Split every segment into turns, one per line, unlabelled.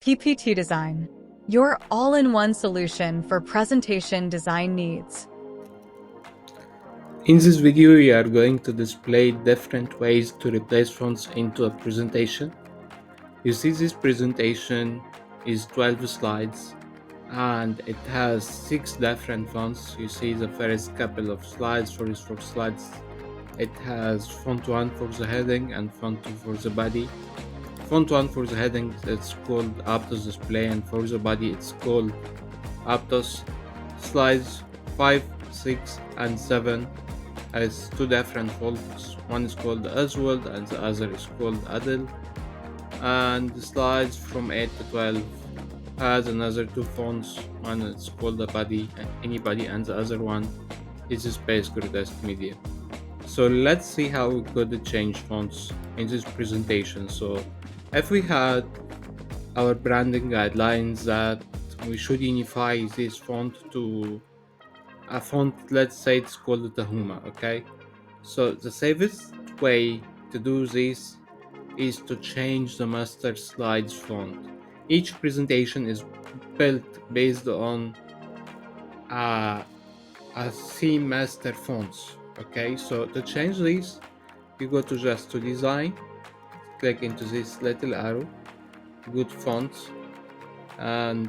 PPT-Design, your all-in-one solution for presentation design needs.
In this video, we are going to display different ways to replace fonts into a presentation. You see, this presentation is 12 slides and it has 6 different fonts. You see the first couple of slides, for 4 slides, it has font 1 for the heading and font 2 for the body. Font 1 for the heading, it's called Aptos Display, and for the body, it's called Aptos. Slides 5, 6, and 7 has 2 different fonts. One is called Oswald and the other is called Adel. And the slides from 8 to 12 has another 2 fonts. One is called the body, anybody, and the other one is Space Grotesque Media. So let's see how we could change fonts in this presentation. So if we had our branding guidelines that we should unify this font to a font, let's say it's called Tahuma, okay? So the safest way to do this is to change the master slides font. Each presentation is built based on a theme master fonts, okay? So to change this, you go to design, click into this little arrow, go to fonts and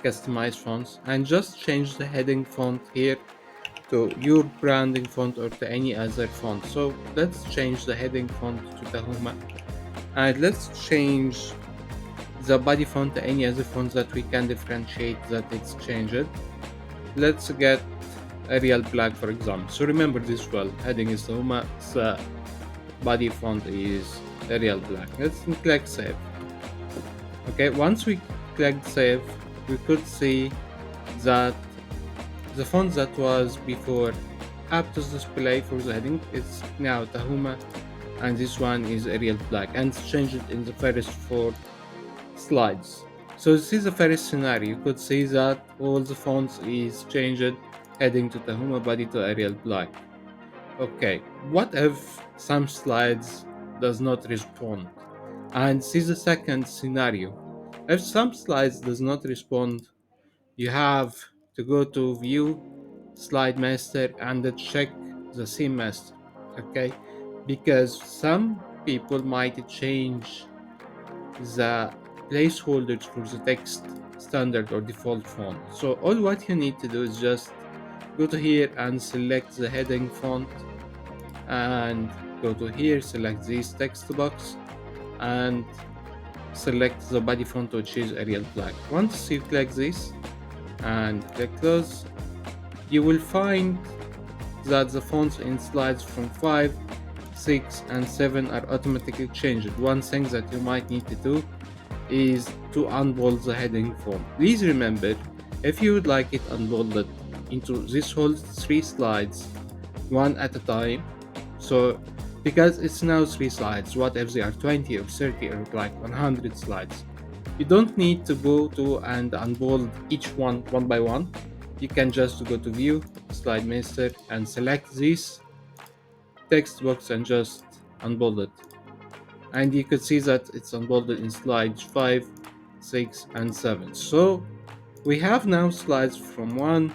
customize fonts, and just change the heading font here to your branding font or to any other font. So let's change the heading font to Tahuma, and let's change the body font to any other font that we can differentiate that it's changed. Let's get Arial Black, for example. So remember this well, heading is Tahuma, the body font is Arial Black. Let's click save. Okay, once we clicked save, we could see that the font that was before Aptos Display for the heading is now Tahuma, and this one is Arial Black, and it's changed in the first 4 slides. So this is the first scenario. You could see that all the fonts is changed, heading to Tahuma, body to Arial Black. Okay, what if some slides does not respond? And see the second scenario. If some slides does not respond, you have to go to view slide master and check the theme master, okay? Because some people might change the placeholders for the text standard or default font. So all what you need to do is just go to here and select the heading font, and go to here, select this text box, and select the body font, which is Arial Black. Once you click this and click close, you will find that the fonts in slides from 5, 6, and 7 are automatically changed. One thing that you might need to do is to unbold the heading font. Please remember, if you would like it unbolded into this whole 3 slides one at a time, so because it's now 3 slides, what if they are 20 or 30 or like 100 slides? You don't need to go to and unbold each one by one. You can just go to view slide master and select this text box and just unbold it, and you could see that it's unbolded in slides 5, 6, and 7. So we have now slides from 1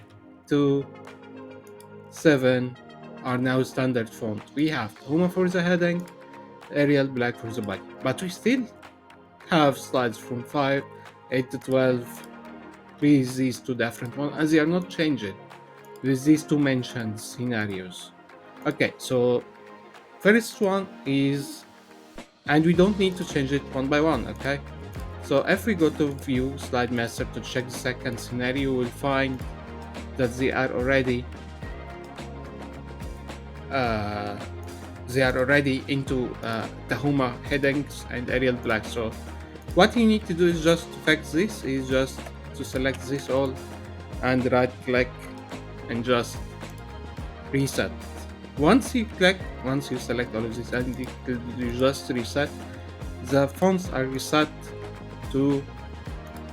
to 7 are now standard font. We have Tahuma for the heading, Arial Black for the body, but we still have slides from 5, 8 to 12 with these 2 different ones, and they are not changed with these 2 mentioned scenarios. Okay, so first one is, and we don't need to change it one by one, okay? So if we go to view slide master to check the second scenario, we'll find that they are already into Tahuma headings and Arial Black. So what you need to do is just to fix this, is just to select this all and right click and just reset. Once you select all of this and you just reset, the fonts are reset to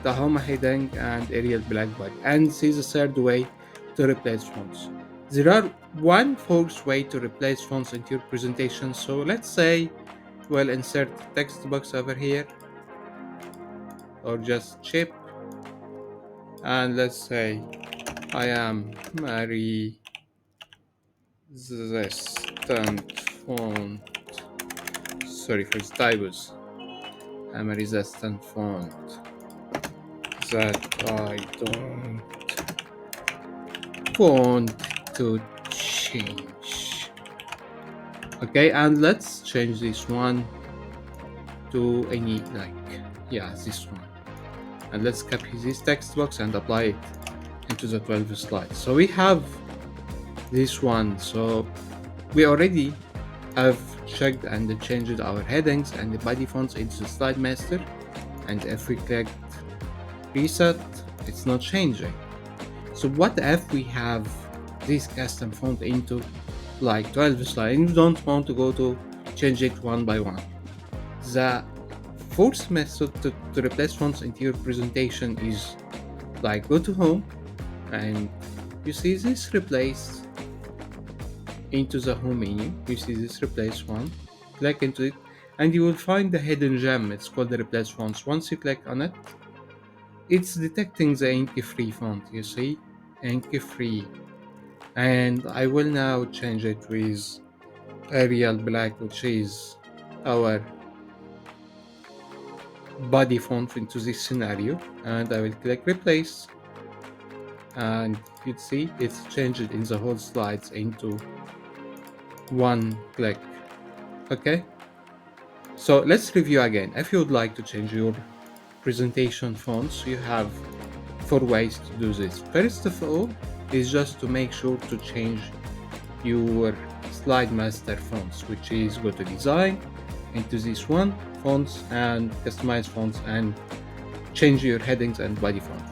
Tahuma heading and Arial Black body. And this is the third way to replace fonts. There are 4th way to replace fonts into your presentation. So let's say we'll insert text box over here. or just chip, and let's say I am Mary resistant font. Sorry for the typos. I'm a resistant font that I don't want to change. Okay, and let's change this one to any this one. And let's copy this text box and apply it into the 12 slides. So we have this one. So we already have checked and changed our headings and the body fonts into the slide master. And if we click reset, it's not changing. So what if we have this custom font into like 12 slides and you don't want to go to change it one by one? The fourth method to replace fonts into your presentation is like go to home and you see this replace into the home menu. You see this replace one, click into it and you will find the hidden gem. It's called the replace fonts. Once you click on it, it's detecting the ink free font. You see, ink free, and I will now change it with Arial Black, which is our body font into this scenario, and I will click replace, and you'd see it's changed in the whole slides into one click. Okay, so let's review again. If you would like to change your presentation fonts, you have 4 ways to do this. First of all is just to make sure to change your slide master fonts, which is go to design, into this one, fonts and customize fonts, and change your headings and body font.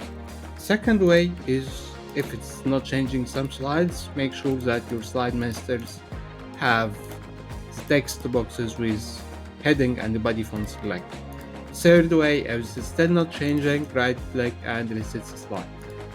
Second way is, if it's not changing some slides, make sure that your slide masters have the text boxes with heading and the body fonts selected. Third way, if it's still not changing, right click and reset the slide.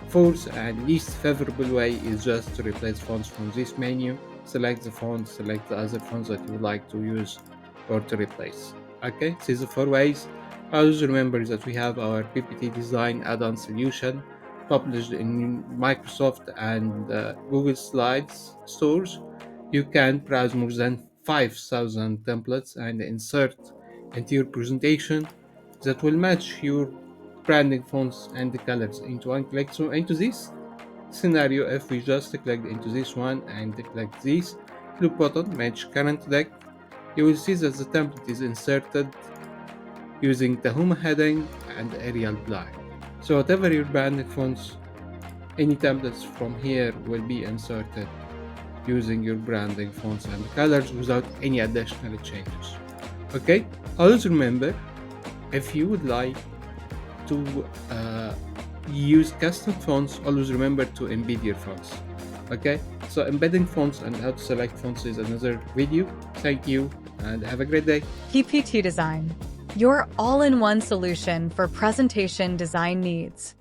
Fourth and least favorable way is just to replace fonts from this menu. Select the font, select the other fonts that you would like to use or to replace. Okay, these are 4 ways. Always remember that we have our PPT-Design add-on solution published in Microsoft and Google Slides stores. You can browse more than 5,000 templates and insert into your presentation that will match your branding fonts and the colors into one click. So into this scenario, if we just click into this one and click this blue button, match current deck, you will see that the template is inserted using the home heading and Arial Black. So whatever your branding fonts, any templates from here will be inserted using your branding fonts and colors without any additional changes. Okay, always remember, if you would like to use custom fonts, always remember to embed your fonts. Okay, so embedding fonts and how to select fonts is another video. Thank you and have a great day.
PPT-Design, your all-in-one solution for presentation design needs.